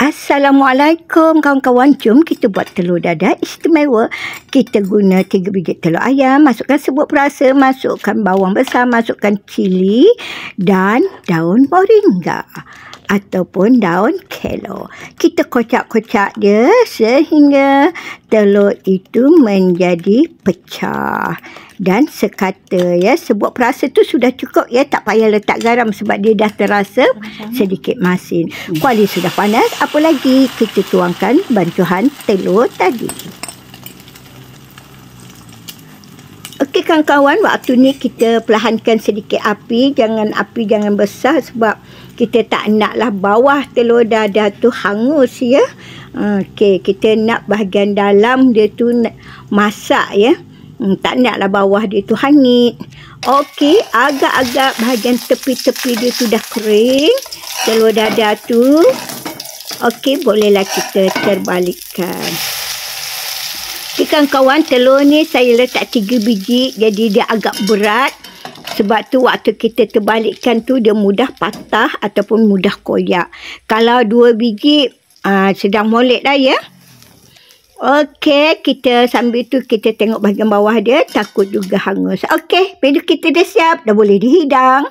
Assalamualaikum kawan-kawan. Jom kita buat telur dadah istimewa. Kita guna 3 biji telur ayam. Masukkan serbuk perasa. Masukkan bawang besar. Masukkan cili. Dan daun moringa. Ataupun daun kelor. Kita kocak-kocak dia sehingga telur itu menjadi pecah. Dan sekata ya, serbuk perasa tu sudah cukup ya, tak payah letak garam sebab dia dah terasa sedikit masin. Kuali sudah panas, apa lagi kita tuangkan bancuhan telur tadi. Okey kawan-kawan, waktu ni kita perlahankan sedikit api jangan besar sebab kita tak naklah bawah telur dadah tu hangus ya. Okey, kita nak bahagian dalam dia tu masak ya. Tak naklah bawah dia tu hangit. Okey, agak-agak bahagian tepi-tepi dia tu dah kering telur dadah tu. Okey, bolehlah kita terbalikkan. Okey kawan-kawan, telur ni saya letak 3 biji jadi dia agak berat. Sebab tu waktu kita terbalikkan tu dia mudah patah ataupun mudah koyak. Kalau 2 biji sedang molek dah ya. Okey, kita sambil tu kita tengok bahagian bawah dia, takut juga hangus. Okey, bila kita dah siap, dah boleh dihidang.